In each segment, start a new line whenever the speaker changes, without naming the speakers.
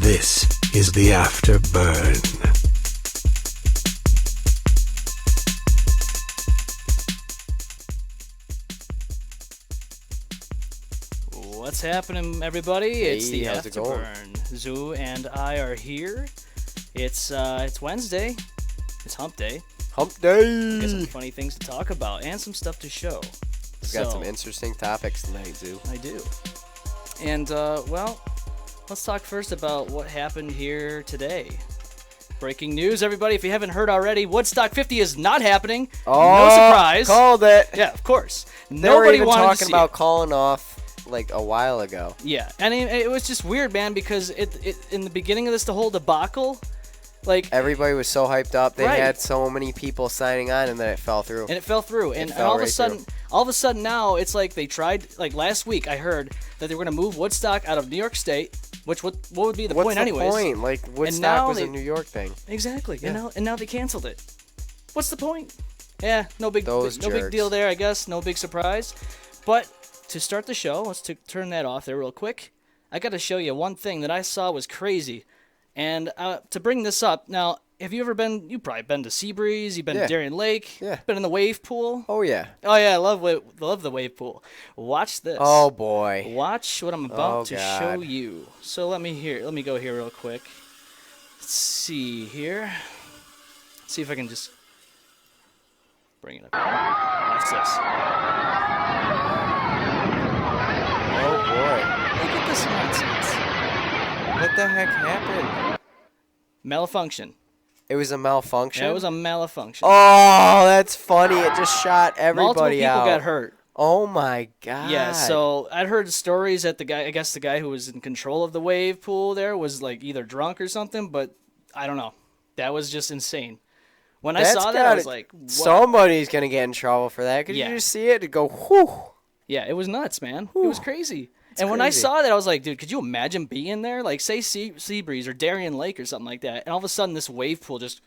This is the Afterburn.
What's happening, everybody? It's the
how's it going?
Afterburn. Zoo and I are here. It's Wednesday. It's Hump Day.
Hump
We
day!
got some funny things to talk about and some stuff to show.
We've got some interesting topics tonight, Zoo.
I do. And, well, let's talk first about what happened here today. Breaking news, everybody. If you haven't heard already, Woodstock 50 is not happening. No surprise.
Called it.
Yeah, of course.
They were
Nobody
even
wanted to
talking
see
about
it.
calling off like a while ago.
Yeah, and it was just weird, man, because it in the beginning of this, the whole debacle, like
Everybody was so hyped up. They
Right.
had so many people signing on, and then it fell through.
and it fell through, and
fell
all of a
right
sudden, now it's like they tried. Like last week, I heard that they were gonna move Woodstock out of New York State, which what would be the
What's
point,
the
anyways?
point? Like
now
Woodstock was
they-
a New York thing.
Exactly.
Yeah.
And now they canceled it. What's the point? Yeah, no big
Those
no big
jerks.
deal there, I guess. No big surprise. But to start the show, let's turn that off there real quick. I got to show you one thing that I saw was crazy. And to bring this up, now, have you ever been, you've probably been to Seabreeze, you've been
Yeah.
to Darien Lake,
Yeah.
been in the wave pool.
Oh yeah.
Oh, yeah, I love the wave pool. Watch this.
Oh boy.
Watch what I'm about
Oh,
to
God.
show you. So let me go here real quick. Let's see here. See if I can just bring it up. Watch this.
Oh boy.
Look at this nonsense.
What the heck happened?
Malfunction.
It was a malfunction.
Yeah, it was a malfunction.
Oh, that's funny. It just shot everybody
Multiple people
out.
got hurt.
Oh my god.
Yeah, so I'd heard stories that the guy who was in control of the wave pool there was like either drunk or something, but I don't know. That was just insane. When I saw that, I was like, what?
Somebody's gonna get in trouble for that. Could
Yeah.
you just see it? To go, whew.
Yeah, it was nuts, man. It was crazy. And when I
crazy.
saw that, I was like, dude, could you imagine being there? Like, say Seabreeze or Darien Lake or something like that, and all of a sudden this wave pool just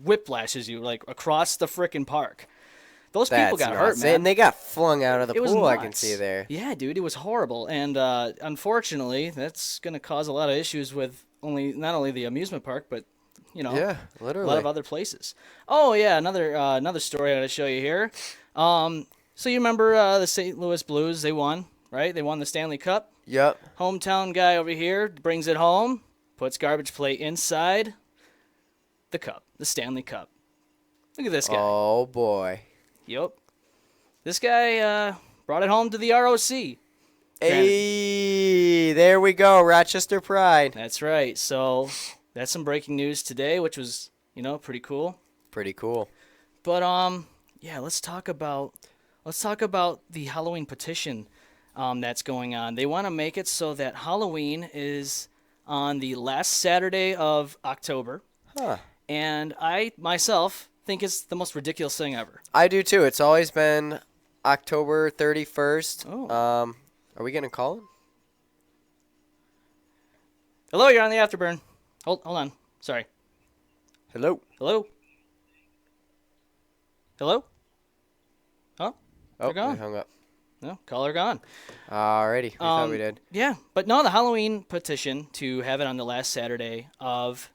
whiplashes you like across the frickin' park. Those people got hurt, man.
And they got flung out of the
It was
pool. I can
nuts.
see there.
Yeah, dude, it was horrible, and unfortunately, that's gonna cause a lot of issues with not only the amusement park, but
Yeah,
a
literally.
lot of other places. Oh yeah, another story I gotta show you here. So you remember the St. Louis Blues? They won, right? They won the Stanley Cup.
Yep.
Hometown guy over here brings it home, puts garbage plate inside the cup, the Stanley Cup. Look at this guy.
Oh boy.
Yep. This guy brought it home to the ROC.
Hey, there we go. Rochester Pride.
That's right. So that's some breaking news today, which was, pretty cool.
Pretty cool.
But yeah, let's talk about the Halloween petition that's going on. They want to make it so that Halloween is on the last Saturday of October.
Huh.
And I myself think it's the most ridiculous thing ever.
I do too. It's always been October 31st.
Oh.
Are we gonna call him?
Hello, you're on the Afterburn. Hold on. Sorry.
Hello.
Hello? Hello? Oh,
Oh,
they're gone.
we hung up.
No, caller gone.
Alrighty. We thought we did.
Yeah, but no, the Halloween petition to have it on the last Saturday of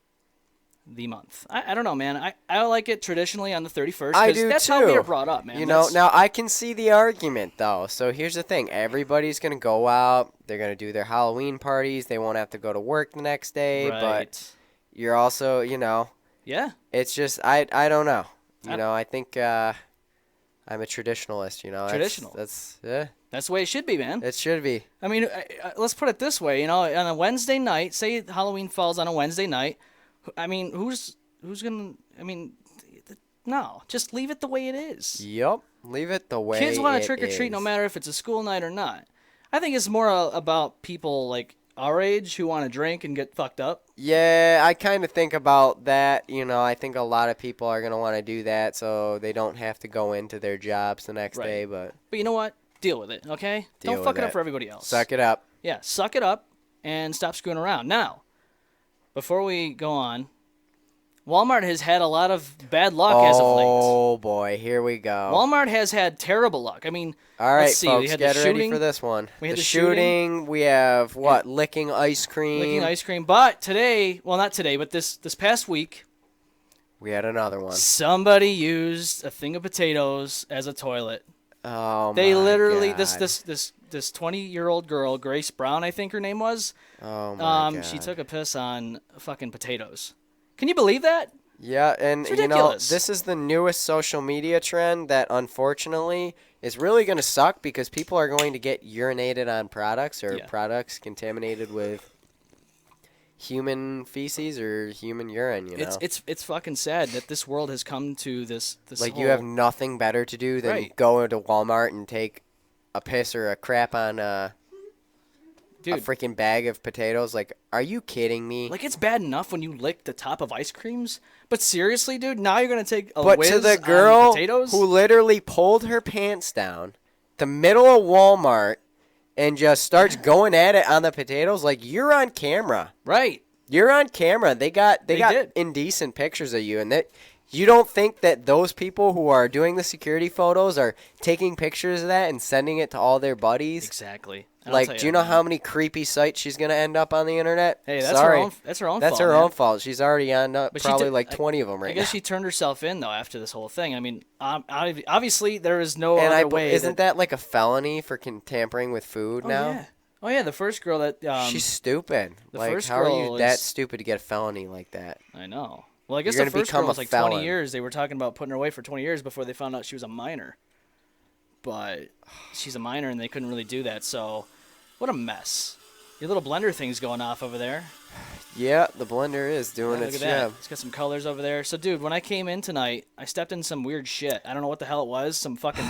the month. I don't know, man. I like it traditionally on the 31st.
I
'cause
do
that's
too.
how we were brought up, man.
Now I can see the argument though. So here's the thing: everybody's gonna go out. They're gonna do their Halloween parties. They won't have to go to work the next day.
Right.
But you're also,
Yeah.
it's just I don't know. I think I'm a traditionalist.
Traditional.
That's yeah.
That's the way it should be, man.
It should be.
I mean, let's put it this way. On a Wednesday night, say Halloween falls on a Wednesday night. I mean, who's gonna? I mean, no, just leave it the way it is.
Yep. Leave it the way.
Kids want to
it
trick or treat
is.
no matter if it's a school night or not. I think it's more about people like our age who want to drink and get fucked up.
Yeah, I kind of think about that. I think a lot of people are going to want to do that so they don't have to go into their jobs the next
Right.
day. But
But you know what? Deal with it, okay?
Deal
Don't fuck
with
it up
it.
for everybody else.
suck it up.
Yeah, suck it up and stop screwing around. Now, before we go on, Walmart has had a lot of bad luck as of late.
Oh boy, here we go.
Walmart has had terrible luck. I mean,
All right,
let's see.
folks,
We had
get
the
ready
shooting.
for this one.
We had
the
the shooting.
shooting. We have what? Licking ice cream.
Licking ice cream. But today, well, not today, but this past week,
We had another one.
somebody used a thing of potatoes as a toilet.
Oh
They
my
literally
God.
this 20-year-old girl, Grace Brown, I think her name was.
Oh my God.
She took a piss on fucking potatoes. Can you believe that?
Yeah, and
It's
you know,
ridiculous.
this is the newest social media trend that unfortunately is really going to suck because people are going to get urinated on products or
Yeah.
products contaminated with human feces or human urine, you know.
It's fucking sad that this world has come to this
Like
whole,
you have nothing better to do than
Right.
go into Walmart and take a piss or a crap on a
dude.
freaking bag of potatoes. Like, are you kidding me?
Like, it's bad enough when you lick the top of ice creams, but seriously, dude, now you're gonna take a
But
whiz
to the
on
girl
potatoes?
who literally pulled her pants down, the middle of Walmart, and just starts going at it on the potatoes, like, you're on camera.
Right.
You're on camera. They got
did.
indecent pictures of you, and that you don't think that those people who are doing the security photos are taking pictures of that and sending it to all their buddies?
Exactly. And I'll
Like,
tell
do you know
man,
how many creepy sites she's gonna end up on the internet?
Hey, that's
Sorry.
her own. That's her own
That's
fault.
her
man.
own fault. She's already on
But she
probably
did-
like 20 of them right
I guess
now.
she turned herself in though after this whole thing. I mean, obviously there is no
And
other way.
isn't that like a felony for tampering with food now?
Yeah. Oh yeah, the first girl that
She's stupid.
the
Like,
first
how are
girl
you that
is-
stupid to get a felony like that?
I know. Well, I guess
You're
the
gonna
first
become
girl was
a
like 20
felon.
years. They were talking about putting her away for 20 years before they found out she was a minor. But she's a minor and they couldn't really do that. So, what a mess. Your little blender thing's going off over there.
Yeah, the blender is doing
Yeah,
its
look at that.
job.
It's got some colors over there. So, dude, when I came in tonight, I stepped in some weird shit. I don't know what the hell it was. Some fucking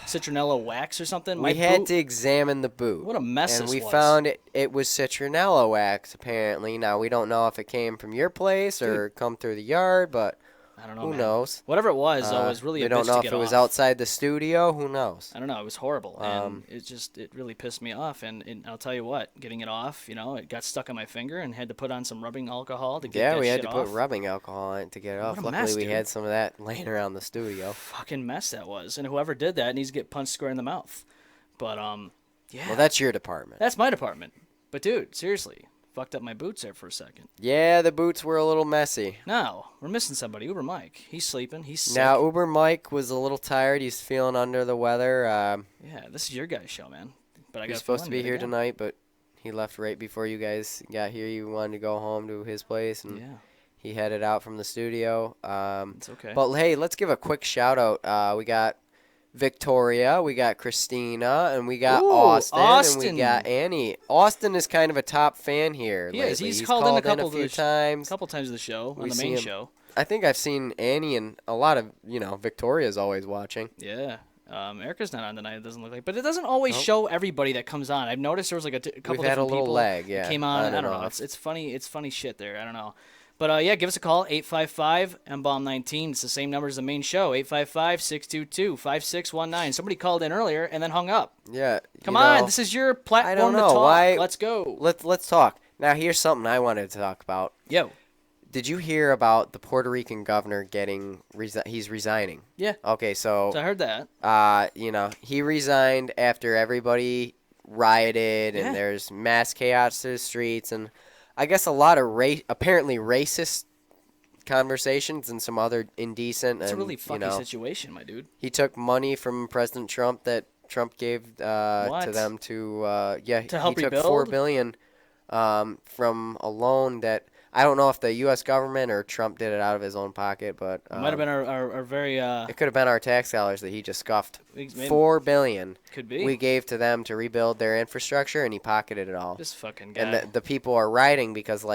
citronella wax or something.
We
My
had
boot-
to examine the boot.
What a mess
And
this
we
was.
found it was citronella wax, apparently. Now, we don't know if it came from your place or come through the yard, but
I don't know,
who
man.
knows?
Whatever it was, though, it was really
We
a
don't
bitch
know
to
if
get
it was
off.
outside the studio. Who knows?
I don't know. It was horrible, and it really pissed me off. And I'll tell you what, getting it off, it got stuck on my finger, and had to put on some rubbing alcohol to get
Yeah,
that
we had
shit
to put
off.
rubbing alcohol on it to get it off.
a
Luckily,
mess,
we
dude.
had some of that laying around the studio.
Fucking mess that was, and whoever did that needs to get punched square in the mouth. But yeah,
Well, that's your department.
that's my department. But dude, seriously, fucked up my boots there for a second.
Yeah, the boots were a little messy.
Now we're missing somebody. Uber Mike, he's sleeping. He's sick.
Now, Uber Mike was a little tired. He's feeling under the weather.
Yeah, this is your guys' show, man. But I got
He's
a
supposed to
feeling
be
you
here
gotta go.
tonight, but he left right before you guys got here. You wanted to go home to his place, and
Yeah,
he headed out from the studio.
it's okay.
But hey, let's give a quick shout out. We got Victoria, we got Christina, and we got
Ooh,
Austin, and
Austin.
we got Annie. Austin is kind of a top fan here.
He is.
lately.
He's called in a couple of
few
the
times.
a couple times of the show on
We
the
see
main
him.
show.
I think I've seen Annie and a lot of Victoria's always watching.
Yeah. Erica's not on tonight. It doesn't look like, but it doesn't always
Nope.
show everybody that comes on. I've noticed there was like a couple
We've had a
different
little
people
lag, yeah,
that came on.
on
I
and
don't know.
off.
It's funny. It's funny shit there. I don't know. But yeah, give us a call 855 M-Balm 19. It's the same number as the main show 855-622-5619. Somebody called in earlier and then hung up.
Yeah.
Come
you
on,
know,
this is your platform
I don't
to
know
talk.
why.
Let's go.
Let's talk. Now here's something I wanted to talk about.
Yo.
Did you hear about the Puerto Rican governor getting he's resigning?
Yeah.
Okay, so
So I heard that.
he resigned after everybody rioted
Yeah.
and there's mass chaos to the streets and I guess a lot of apparently racist conversations and some other indecent
It's a
and
really fucky situation, my dude.
he took money from President Trump that Trump gave to
What?
them to
help
he took
rebuild?
$4 billion from a loan that I don't know if the U.S. government or Trump did it out of his own pocket, but
It might have been our very
it could have been our tax dollars that he just scuffed.
maybe-
$4 billion
could be.
we gave to them to rebuild their infrastructure, and he pocketed it all.
This fucking guy.
And the people are rioting because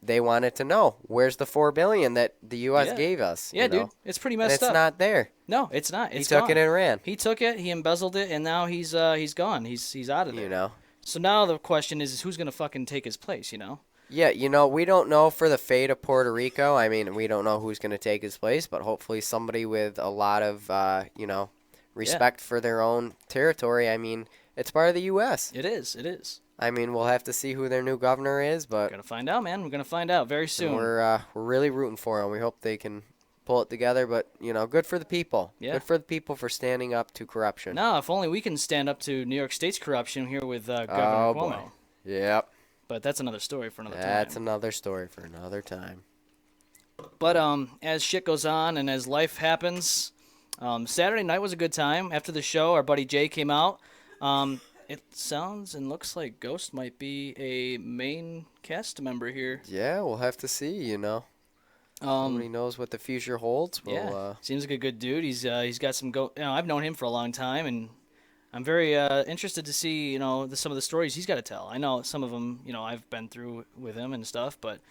they wanted to know where's the $4 billion that the U.S.
Yeah.
gave us.
yeah,
you know?
dude. It's pretty
And
messed
it's
up.
not there.
No, it's not.
He
It's
took
gone.
it and ran.
He took it, he embezzled it, and now he's gone. He's out of there.
You know.
So now the question is who's gonna fucking take his place? You know?
Yeah, we don't know for the fate of Puerto Rico. I mean, we don't know who's going to take his place, but hopefully somebody with a lot of, respect for their own territory. I mean, it's part of the U.S.
It is. It is.
I mean, we'll have to see who their new governor is,
We're
but
gonna find out, man. We're gonna find out very soon.
we're really rooting for them. We hope they can pull it together, but, good for the people.
Yeah.
Good for the people for standing up to corruption.
No, if only we can stand up to New York State's corruption here with Governor
Oh,
Cuomo.
boy. Yep.
But that's another story for another time.
That's another story for another time.
But as shit goes on and as life happens, Saturday night was a good time. After the show, our buddy Jay came out. It sounds and looks like Ghost might be a main cast member here.
Yeah, we'll have to see, Nobody knows what the future holds.
Yeah, seems like a good dude. He's got some I've known him for a long time, and I'm very interested to see some of the stories he's got to tell. I know some of them I've been through with him and stuff, but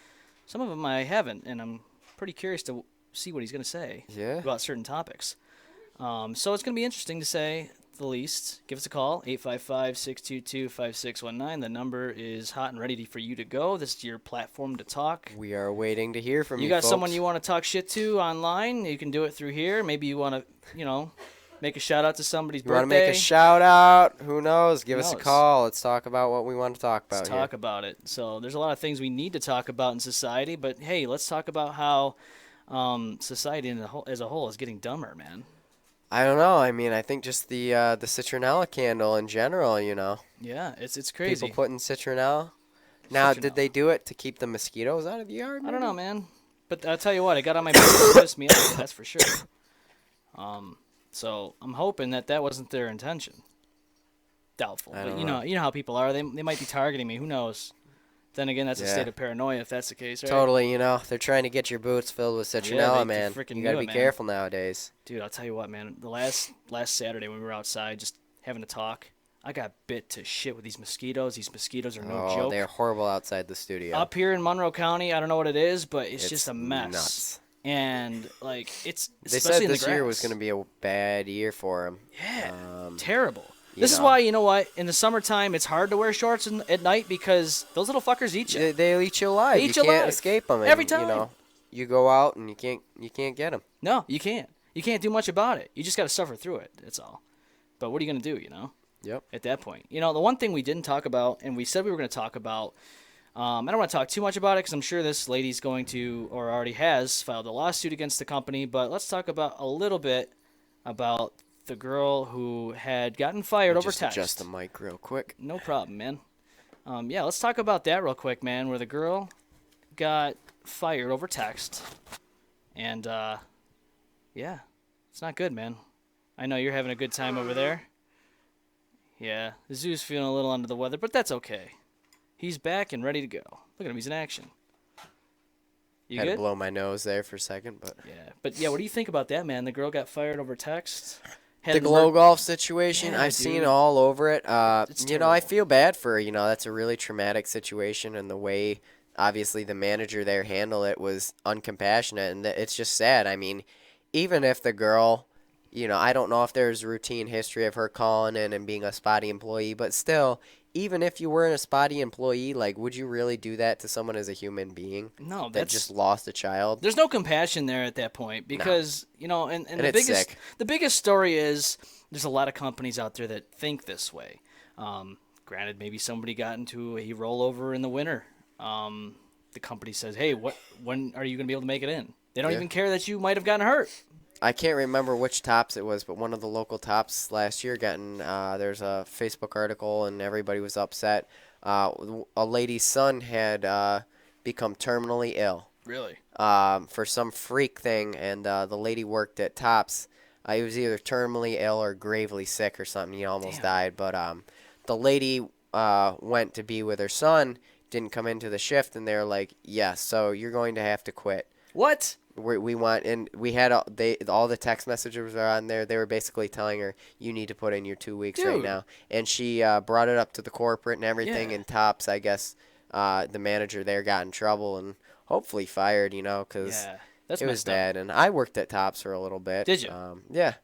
some of them I haven't, and I'm pretty curious to see what he's gonna say about certain topics. So it's gonna be interesting to say the least. Give us a call, 855-622-5619. The number is hot and ready for you to go. This is your platform to talk.
We are waiting to hear from you.
You got
folks.
someone you want to talk shit to online, you can do it through here. Maybe you want to, make a shout out to somebody's birthday.
You want to make a shout out? Who knows? Give us a
knows?
call. Let's talk about what we want to talk about.
Let's talk about it. So there's a lot of things we need to talk about in society, but hey, let's talk about how society as a whole is getting dumber, man.
I don't know. I mean, I think just the citronella candle in general,
Yeah, it's crazy.
People putting citronella. Now, did they do it to keep the mosquitoes out of the yard?
I don't know, man. But I'll tell you what, it got on my back and pissed me off. That's for sure. So I'm hoping that wasn't their intention. Doubtful. But you know how people are. They might be targeting me. Who knows? Then again, that's a state of paranoia if that's the case, right?
Totally, they're trying to get your boots filled with citronella, man. You gotta be careful nowadays.
Dude, I'll tell you what, man. The last Saturday when we were outside just having a talk, I got bit to shit with these mosquitoes. These mosquitoes are no joke.
Oh, they're horrible outside the studio.
Up here in Monroe County, I don't know what it is, but it's just a mess.
Nuts.
And like it's
they
especially
said
in the
this year
grass.
was going to be a bad year for them.
Yeah, terrible. This is why, what, in the summertime, it's hard to wear shorts at night because those little fuckers eat you.
They'll eat you alive.
They eat you
can't
alive.
escape them.
Every time.
You go out and you can't get them.
No, you can't. You can't do much about it. You just got to suffer through it. That's all. But what are you going to do,
Yep.
At that point. The one thing we didn't talk about, and we said we were going to talk about, I don't want to talk too much about it because I'm sure this lady's going to, or already has, filed a lawsuit against the company. But let's talk about a little bit about the girl who had gotten fired over text.
Adjust the mic real quick.
No problem, man. Let's talk about that real quick, man, where the girl got fired over text. And, it's not good, man. I know you're having a good time over there. Yeah, the zoo's feeling a little under the weather, but that's okay. He's back and ready to go. Look at him, he's in action. You
Had
good?
to blow my nose there for a second, but...
Yeah, what do you think about that, man? The girl got fired over text.
The glow golf situation,
Yeah,
I've seen
dude.
all over it.
It's
I
terrible.
feel bad for her. That's a really traumatic situation, and the way, obviously, the manager there handled it was uncompassionate, and it's just sad. I mean, even if the girl, I don't know if there's a routine history of her calling in and being a spotty employee, but still, even if you were a spotty employee, like, would you really do that to someone as a human being?
No,
that just lost a child?
There's no compassion there at that point because, and the
it's
biggest
sick.
the biggest story is there's a lot of companies out there that think this way. Granted, maybe somebody got into a rollover in the winter. The company says, "Hey, when are you going to be able to make it in?" They don't even care that you might have gotten hurt.
I can't remember which tops it was, but one of the local tops last year there's a Facebook article and everybody was upset. A lady's son had become terminally ill.
Really?
For some freak thing, and the lady worked at Tops. He was either terminally ill or gravely sick or something. He almost died. But the lady went to be with her son, didn't come into the shift, and they're like, yes, so you're going to have to quit.
What?
We want, and we had all the text messages are on there. They were basically telling her, you need to put in your 2 weeks right now. And she brought it up to the corporate and everything.
Yeah.
And Tops, I guess, the manager there got in trouble and hopefully fired, because
that's
it was
messed up.
bad. And I worked at Tops for a little bit.
Did you?
Yeah.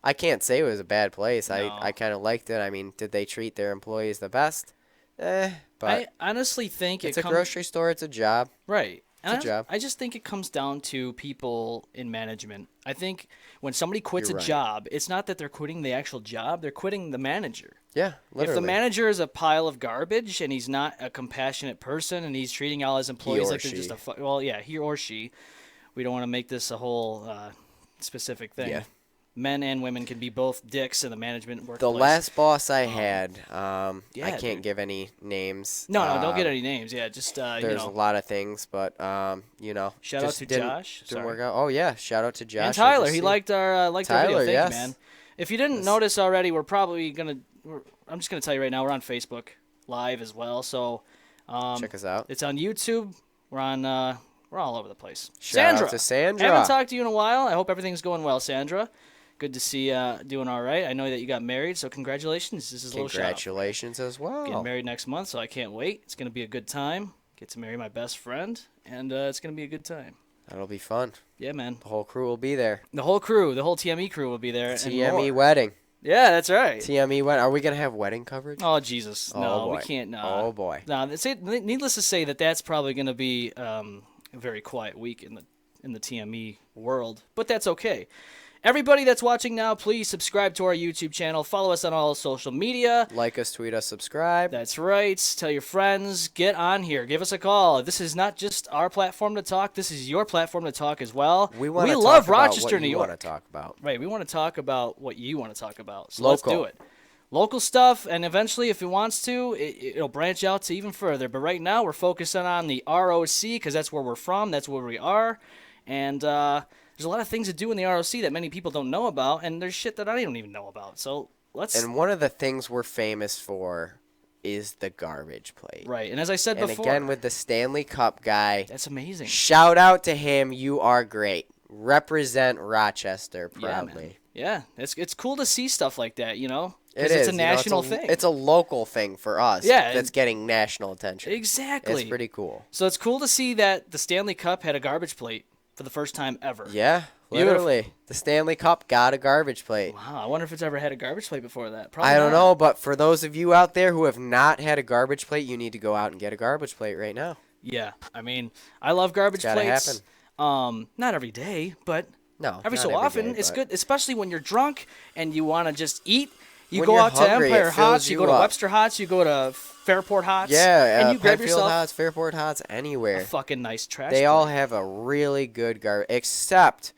I can't say it was a bad place.
No.
I kind of liked it. I mean, did they treat their employees the best? But
I honestly think
it's a grocery store. It's a job.
Right.
It's a job.
I just think it comes down to people in management. I think when somebody quits
You're
a
right.
job, it's not that they're quitting the actual job; they're quitting the manager.
Yeah, literally.
If the manager is a pile of garbage and he's not a compassionate person and he's treating all his employees like they're just he or she. We don't want to make this a whole specific thing.
Yeah.
Men and women can be both dicks in the management workplace.
The last boss I had, I
yeah,
can't give any names.
No, don't get any names. Yeah, just
there's a lot of things, but
shout out to Josh.
Didn't work out. Oh yeah, shout out to Josh
and Tyler. He liked our the video. Thank
yes.
you, man. If you didn't notice already, I'm just gonna tell you right now. We're on Facebook Live as well, so
check us out.
It's on YouTube. We're on. We're all over the place.
Shout out to Sandra.
I haven't talked to you in a while. I hope everything's going well, Sandra. Good to see you doing all right. I know that you got married, so congratulations. This is a little shout out.
Congratulations as well.
Getting married next month, so I can't wait. It's going to be a good time. Get to marry my best friend, and it's going to be a good time.
That'll be fun.
Yeah, man.
The whole crew will be there.
The whole crew, the whole TME crew will be there.
TME wedding.
Yeah, that's right.
TME wedding. Are we going to have wedding coverage?
Oh, Jesus. No, we can't.
Oh, boy.
No, needless to say that's probably going to be a very quiet week in the TME world, but that's okay. Everybody that's watching now, please subscribe to our YouTube channel. Follow us on all social media.
Like us, tweet us, subscribe.
That's right. Tell your friends. Get on here. Give us a call. This is not just our platform to talk. This is your platform to talk as well.
We
love Rochester, New York.
Want to talk about.
Right. We want to talk about what you want to talk about. So
Local.
Let's do it. Local stuff, and eventually, if it wants to, it'll branch out to even further. But right now, we're focusing on the ROC because that's where we're from. That's where we are. And there's a lot of things to do in the ROC that many people don't know about, and there's shit that I don't even know about. So let's.
And one of the things we're famous for is the garbage plate.
Right, and as I said before.
And again, with the Stanley Cup guy.
That's amazing.
Shout out to him. You are great. Represent Rochester proudly.
Yeah, it's cool to see stuff like that, you know?
It is.
It's a national thing.
It's a local thing for us.
Yeah,
that's getting national attention.
Exactly.
It's pretty cool.
So it's cool to see that the Stanley Cup had a garbage plate for the first time ever.
Yeah, literally.
Beautiful.
The Stanley Cup got a garbage plate.
Wow, I wonder if it's ever had a garbage plate before that. Probably
I don't
not.
know, but for those of you out there who have not had a garbage plate, you need to go out and get a garbage plate right now.
Yeah, I mean, I love garbage
It's gotta
plates.
happen.
Not every day, but
No,
every
not
so
every
often,
day,
it's
but-
good, especially when you're drunk and you want to just eat. You
When
go
you're
out to
hungry,
Empire
it fills
Hots, you
you
go to
up.
Webster Hots, you go to Fairport Hots,
Yeah,
and you grab
Penfield
yourself
Hots, Fairport Hots, anywhere.
a fucking nice trash
They all
plate.
have a really good garbage. Except,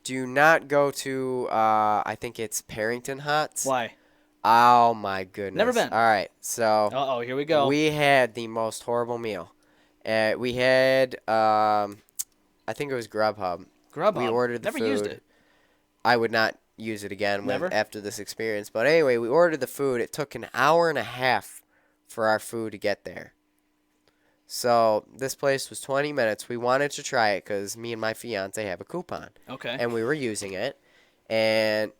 do not go to, I think it's Parrington Hots.
Why?
Oh, my goodness.
Never been.
All right, so
Uh-oh, here we go.
we had the most horrible meal. We had, I think it was Grubhub.
Grubhub.
We ordered the
Never
food.
used it.
I would not use it again
Never?
after this experience. But anyway, we ordered the food. It took an hour and a half for our food to get there. So this place was 20 minutes. We wanted to try it because me and my fiance have a coupon.
Okay.
And we were using it. And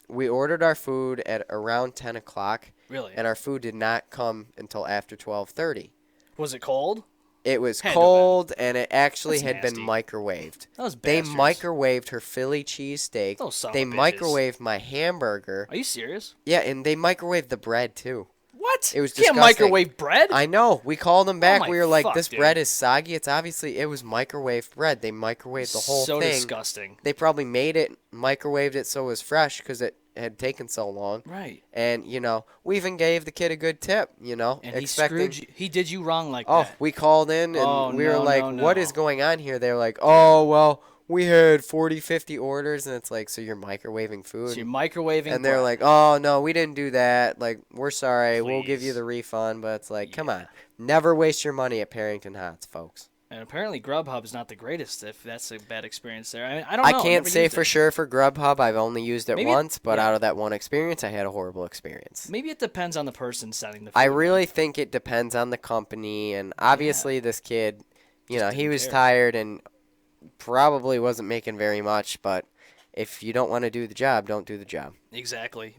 we ordered our food at around 10 o'clock.
Really?
And our food did not come until after 12:30.
Was it cold?
It was
Had to
cold, and it actually
That's
had been
nasty.
microwaved.
Those
They
bastards.
microwaved her Philly cheesesteak.
Those son of
They
bitches.
microwaved my hamburger.
Are you serious?
Yeah, and they microwaved the bread, too.
What?
It was
You can't
disgusting.
microwave bread?
I know. We called them back.
my
We were like,
fuck,
this
dude.
bread is soggy. It was microwaved bread. They microwaved the whole
so
thing.
disgusting.
They probably made it, microwaved it so it was fresh because it had taken so long.
Right.
And, we even gave the kid a good tip,
And
expecting...
he screwed you. He did you wrong like
Oh,
that.
we called in and
Oh,
we were
no,
like,
no,
what
no.
is going on here? They were like, oh, well, we had 40, 50 orders. And it's like, so you're microwaving food?
So you're microwaving
And they're
bread.
like, oh, no, we didn't do that. Like, we're sorry. We'll give you
Please.
the refund. But it's like, come on. Never waste your money at Parrington Hots, folks.
And apparently Grubhub is not the greatest if that's a bad experience there. I mean, I don't know.
I can't say for sure for Grubhub. I've only used it
Maybe
once. But
yeah.
out of that one experience, I had a horrible experience.
Maybe it depends on the person sending the food.
I really think it depends on the company. And obviously this kid, he
didn't
was
care.
tired and probably wasn't making very much. But if you don't want to do the job, don't do the job.
Exactly.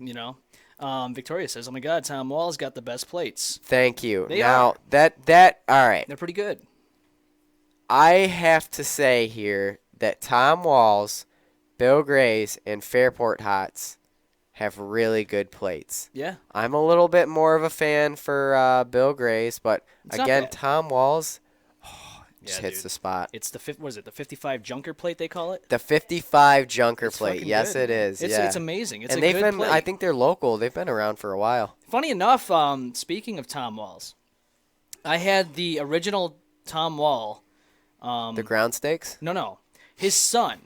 Victoria says, oh my God, Tom Wall's got the best plates.
Thank you.
They
now,
are.
that all right.
They're pretty good.
I have to say here that Tom Walls, Bill Gray's, and Fairport Hots have really good plates.
Yeah.
I'm a little bit more of a fan for Bill Gray's, but
It's not
again,
bad.
Tom Walls, Just
Yeah,
hits
dude.
the spot.
It's the the 55 junker plate they call it.
The 55 junker
It's
plate.
fucking
Yes,
good,
it
man.
is.
It's amazing. It's
and
a
they've
good
been.
plate.
I think they're local. They've been around for a while.
Funny enough, speaking of Tom Walls, I had the original Tom Wall.
The ground steaks.
No, his son.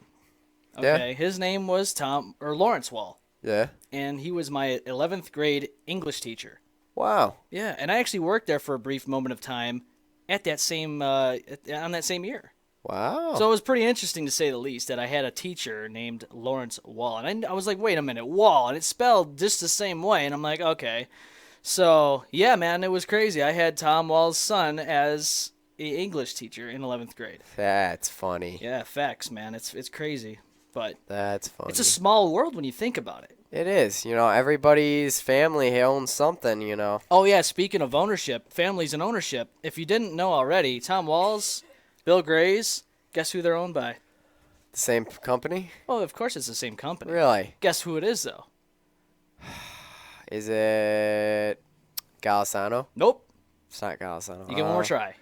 Yeah.
Okay, his name was Lawrence Wall,
Yeah.
and he was my 11th grade English teacher.
Wow.
Yeah, and I actually worked there for a brief moment of time at that same on that same year.
Wow.
So it was pretty interesting to say the least that I had a teacher named Lawrence Wall, and I was like, wait a minute, Wall, and it's spelled just the same way, and I'm like, okay. So yeah, man, it was crazy. I had Tom Wall's son as an English teacher in 11th grade.
That's funny.
Yeah, facts, man. It's crazy, but
That's funny.
it's a small world when you think about it.
It is. Everybody's family owns something.
Oh yeah, speaking of ownership, families and ownership. If you didn't know already, Tom Walls, Bill Gray's, guess who they're owned by?
The same company?
Oh, of course it's the same company.
Really?
Guess who it is though?
Is it Golisano?
Nope.
It's not Golisano.
You get one more try.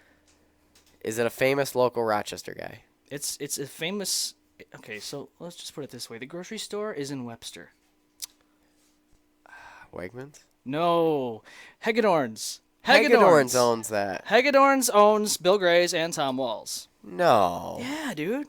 Is it a famous local Rochester guy?
It's a famous. Okay, so let's just put it this way: the grocery store is in Webster.
Wegmans?
No, Hagedorn's.
Hagedorn's owns that.
Hagedorn's owns Bill Gray's and Tom Walls.
No.
Yeah, dude.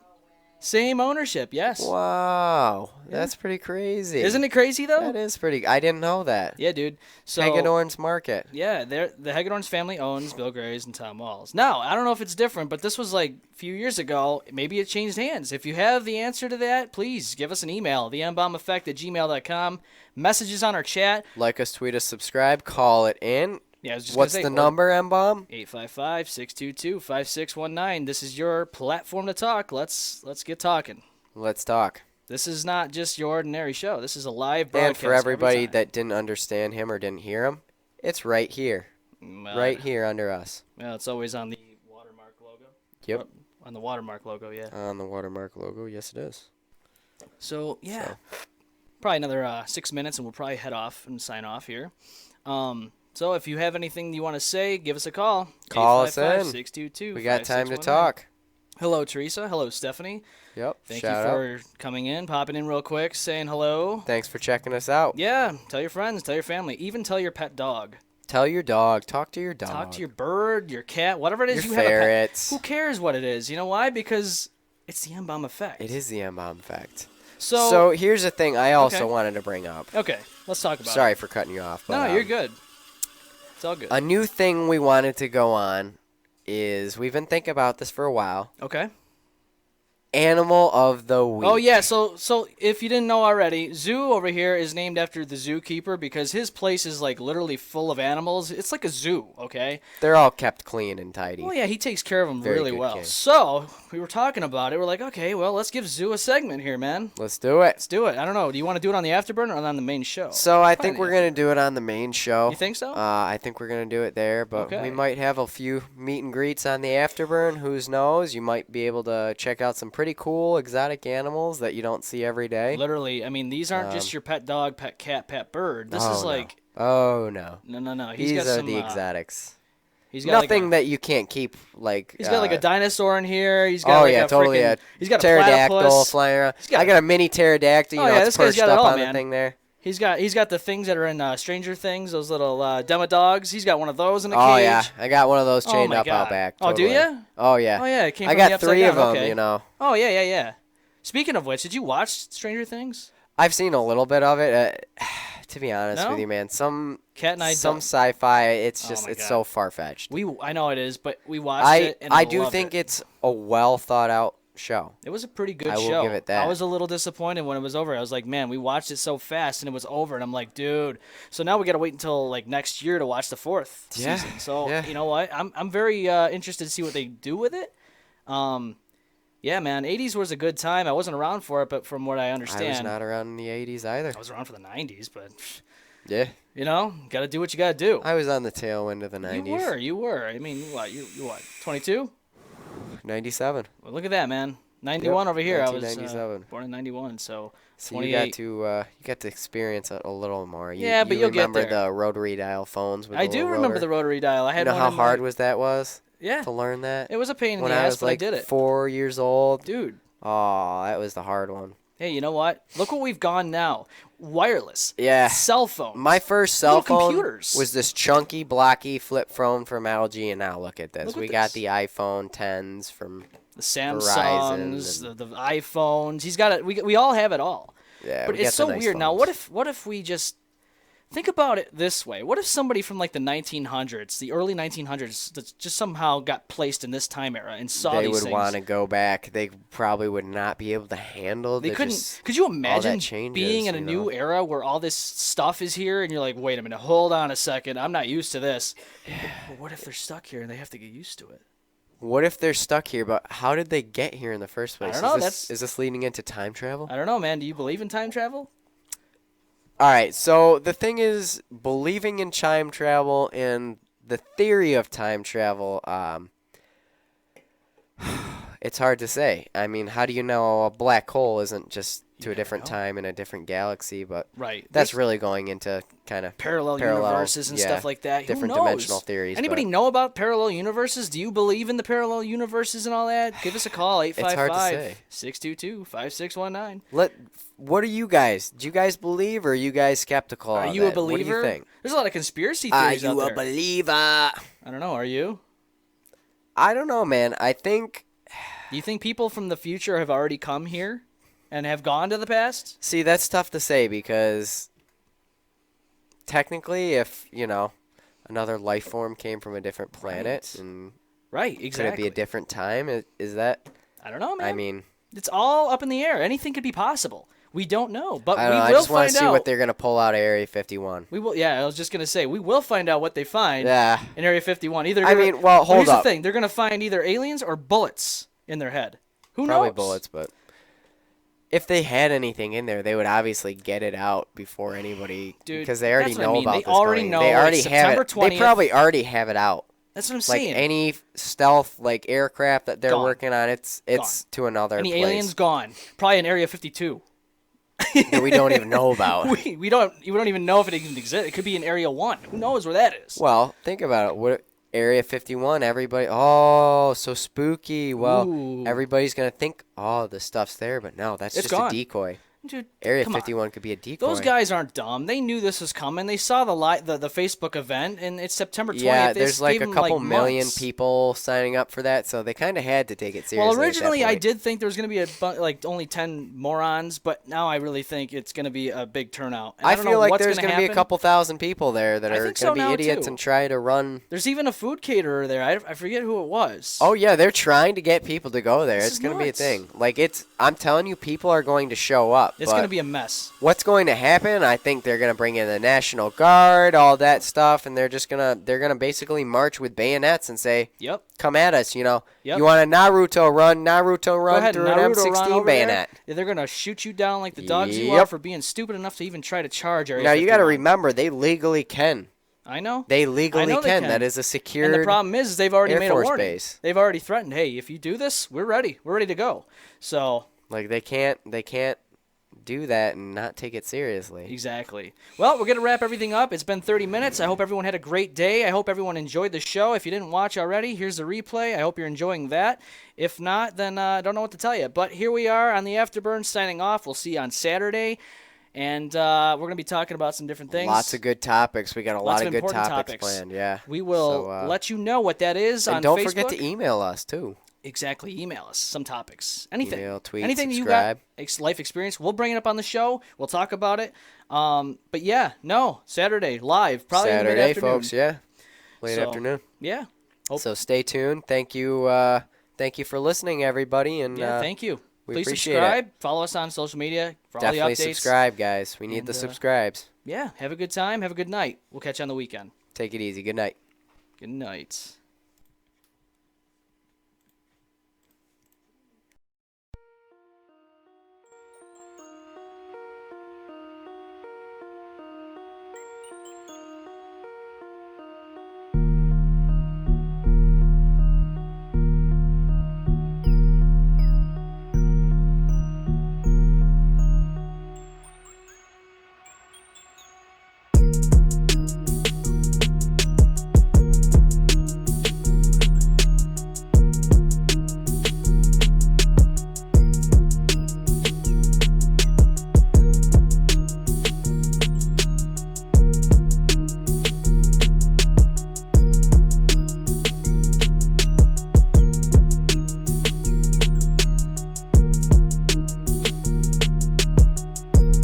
Same ownership, yes.
Wow. That's pretty crazy.
Isn't it crazy though?
That is pretty. I didn't know that.
Yeah, dude. So
Hagedorn's Market.
yeah, the Hagedorn's family owns Bill Gray's and Tom Walls. Now, I don't know if it's different, but this was like a few years ago. Maybe it changed hands. If you have the answer to that, please give us an email, thembombeffect@gmail.com. Messages on our chat.
Like us, tweet us, subscribe, call it in.
Yeah, I was just
What's
gonna say,
the number, M-Bomb?
855-622-5619. This is your platform to talk. Let's get talking.
Let's talk.
This is not just your ordinary show. This is a live
And
broadcast.
for everybody
every time.
that didn't understand him or didn't hear him, it's right here. Right here under us.
Yeah, it's always on the watermark logo.
Yep.
On the watermark logo, yeah.
On the watermark logo, yes it is.
So, yeah. Probably another 6 minutes, and we'll probably head off and sign off here. So if you have anything you want to say, give us a call.
Call us in.
855-622-5619.
We got time to talk.
Hello, Teresa. Hello, Stephanie.
Yep.
Thank
Shout
you
out.
for coming in, popping in real quick, saying hello.
Thanks for checking us out.
Yeah, tell your friends, tell your family, even tell your pet dog.
Tell your dog. Talk to your dog.
Talk to your bird, your cat, whatever it is
Your
you have a
ferrets.
pet. Who cares what it is? You know why? Because it's the M-Bomb effect.
It is the M-Bomb effect.
So,
So here's the thing I also
Okay.
wanted to bring up.
okay, let's talk about
Sorry
it.
for cutting you off. But,
No, you're good. It's all good.
A new thing we wanted to go on is we've been thinking about this for a while.
Okay.
Animal of the week.
Oh yeah, so if you didn't know already, Zoo over here is named after the zookeeper because his place is like literally full of animals. It's like a zoo, okay?
They're all kept clean and tidy.
Well, yeah, he takes care of them
Very
really
good
well.
king.
So we were talking about it. We're like, okay, well, let's give Zoo a segment here, man.
Let's do it.
Let's do it. I don't know. Do you want to do it on the Afterburn or on the main show?
So I
Probably
think
the
we're going to do it on the main show.
You think so?
I think we're going to do it there, but
Okay.
we might have a few meet and greets on the Afterburn. Who knows? You might be able to check out some pretty cool exotic animals that you don't see every day.
Literally, I mean, these aren't just your pet dog, pet cat, pet bird. This is like
Oh, no.
no.
These
got
are
some,
the exotics.
He's got
Nothing
like
that you can't keep, like...
he's got like a dinosaur in here. He's got like
yeah,
a
totally.
frickin', he's got a
pterodactyl
platypus.
flying around.
got
I got a mini pterodactyl.
Oh, yeah,
it's
this guy's
perched
got it
up
all,
on
man.
the thing there.
He's got the things that are in Stranger Things, those little demodogs. He's got one of those in a
Oh,
cage.
yeah. I got one of those
Oh,
chained
my
up
God.
out back.
Oh, do
Totally.
ya?
Oh, yeah.
Oh, yeah, it came
I
from the
got
upside
3 of
down,
them,
okay. Oh, yeah. Speaking of which, did you watch Stranger Things?
I've seen a little bit of it. To be honest
No?
with you, man, some
Cat and I
some
don't.
sci-fi, it's just
my
it's
God.
so far-fetched.
I know it is, but we watched it and
I do
loved
think
it.
it's a well thought out show.
It was a pretty good
I will
show.
give it that.
I was a little disappointed when it was over. I was like, man, we watched it so fast and it was over. And I'm like, dude. So now we got to wait until like next year to watch the 4th
Yeah,
season. So
yeah.
you know what? I'm very interested to see what they do with it. Yeah, man. 80s was a good time. I wasn't around for it, but from what I understand,
I was not around in the 80s either.
I was around for the 90s. But
Yeah.
you know, got to do what you got to do.
I was on the tail end of the 90s.
You were. I mean, what? You what? 22?
97.
Well, look at that, man. 91 over here. I was
1997.
born in 91, so
So
28.
you got to experience it a little more.
Yeah, but you'll get
remember
there.
the rotary dial phones with
I
the
do
little
remember
rotor?
the rotary dial. I
You
had
know
one
how
in my-
hard was that was?
Yeah.
to learn that.
It was a pain in
when
the
I
ass,
was
but
like
I did it.
4 years old.
Dude.
Oh, that was the hard one.
Hey, you know what? Look what we've gone now. Wireless.
Yeah.
Cell phones.
My first cell
Little
phone
computers.
was this chunky, blocky flip phone from LG, and now look at this.
Look at
We got
this.
the iPhone 10s from
The Samsungs,
Verizon
the iPhones. He's got it. We all have it all.
Yeah,
But
we
it's
got the
so
nice
weird. Now,
phones.
what if we just think about it this way? What if somebody from like the 1900s, the early 1900s, that just somehow got placed in this time era and saw
They
these
would
things?
want to go back. They probably would not be able to handle.
They couldn't.
Just,
Could you
all that
imagine
changes,
being in a
you
new
know?
era where all this stuff is here, and you're like, wait a minute, hold on a second, I'm not used to this. But what if they're stuck here and they have to get used to it?
What if they're stuck here? But how did they get here in the first place?
don't know,
Is this leading into time travel?
I don't know, man. Do you believe in time travel?
All right. So the thing is, believing in time travel and the theory of time travel. It's hard to say. I mean, how do you know a black hole isn't just to a different time in a different galaxy? But
Right.
that's really going into kind of
Parallel universes and stuff like that.
different
Who knows?
dimensional theories.
Anybody
but
know about parallel universes? Do you believe in the parallel universes and all that? Give us a call,
It's hard to say.
855-622-5619.
What are you guys? Do you guys believe, or are you guys skeptical?
Are
of
you a
it? What do
believer?
you think?
There's a lot of conspiracy
Are
theories out
you a
there.
believer?
I don't know. Are you?
I don't know, man. I think.
Do you think people from the future have already come here and have gone to the past?
See, that's tough to say because technically, if another life form came from a different planet,
Right.
and
Right,
could
exactly.
it be a different time? Is that?
I don't know, man.
I mean,
it's all up in the air. Anything could be possible. We don't know, but
I don't know.
we
I
will
just want
find
to see
out.
what they're gonna pull out of Area 51.
We will. Yeah, I was just gonna say we will find out what they find.
Yeah.
In Area 51, either.
I mean, well, hold
here's
up.
the thing: they're gonna find either aliens or bullets in their head. Who
Probably
knows?
bullets, but if they had anything in there, they would obviously get it out before anybody,
Dude,
because they already
that's what I
know
mean.
about
They
this.
already
going.
know,
They
like,
already have
September
it.
20th.
They probably already have it out.
That's what I'm
Like
saying.
any stealth aircraft that they're
Gone.
working on, it's
Gone.
to another
Any
place
aliens gone? Probably in Area 52.
that we don't even know about.
we don't even know if it even exists. It could be in Area 1. Who knows where that is?
Well, think about it. What Area 51? Everybody, oh, so spooky. Well,
Ooh.
everybody's gonna think, oh, the stuff's there, but no, that's
It's
just
gone.
a decoy.
Dude,
Area
come on.
51 could be a decoy.
Those guys aren't dumb. They knew this was coming. They saw the Facebook event, and it's September 20th.
Yeah,
They
there's like
gave
a
them,
couple million
months.
people signing up for that, so they kind of had to take it seriously.
Well, originally
at that
I
point.
did think there was going to be only 10 morons, but now I really think it's going to be a big turnout. And
I
don't know
feel like
what's
there's
going to
be a
happen.
couple thousand people there that
I
are
think
going
so
to be
now,
idiots
too.
and try to run.
There's even a food caterer there. I forget who it was.
Oh yeah, they're trying to get people to go there.
This
It's
is
going to be a
nuts.
thing. I'm telling you, people are going to show up.
It's going to be a mess.
What's going to happen? I think they're going to bring in the National Guard, all that stuff, and they're gonna basically march with bayonets and say,
Yep.
"Come at us!"
Yep.
You want a Naruto run
Go ahead,
through an
Naruto, run
M16
over
bayonet.
there. Yeah, they're going to shoot you down like the dogs you are
Yep.
for being stupid enough to even try to charge Area
Now you got to
51.
remember, they legally can.
I know.
They
I
legally
know they
can.
can.
That is a secure.
And the problem is they've already
Air
made a
Force
warning.
base.
They've already threatened, hey, if you do this, we're ready. We're ready to go. So
They can't do that and not take it seriously.
exactly. Well, we're going to wrap everything up. It's been 30 minutes. I hope everyone had a great day. I hope everyone enjoyed the show. If you didn't watch already, here's the replay. I hope you're enjoying that. If not, then I don't know what to tell you. But here we are on the Afterburn signing off. We'll see you on Saturday. And we're going to be talking about some different things.
Lots of good topics. We got a lot of good
important
topics planned. Yeah.
We will
So,
let you know what that is on
and don't
Facebook.
forget to email us too.
Exactly. Email us some topics. Anything.
Email, tweet,
anything
subscribe.
you got, life experience. We'll bring it up on the show. We'll talk about it. But yeah, no, Saturday, live. Probably in the
Saturday,
mid-afternoon.
folks. Yeah. Late
So,
afternoon.
Yeah. Hope-
So stay tuned. Thank you for listening, everybody. And
Yeah, thank you.
we
Please
appreciate
subscribe. Follow us on social media for
definitely
all the updates.
subscribe, guys. We need
And,
the subscribes.
Yeah, have a good time. Have a good night. We'll catch you on the weekend.
Take it easy. Good night.
Good night.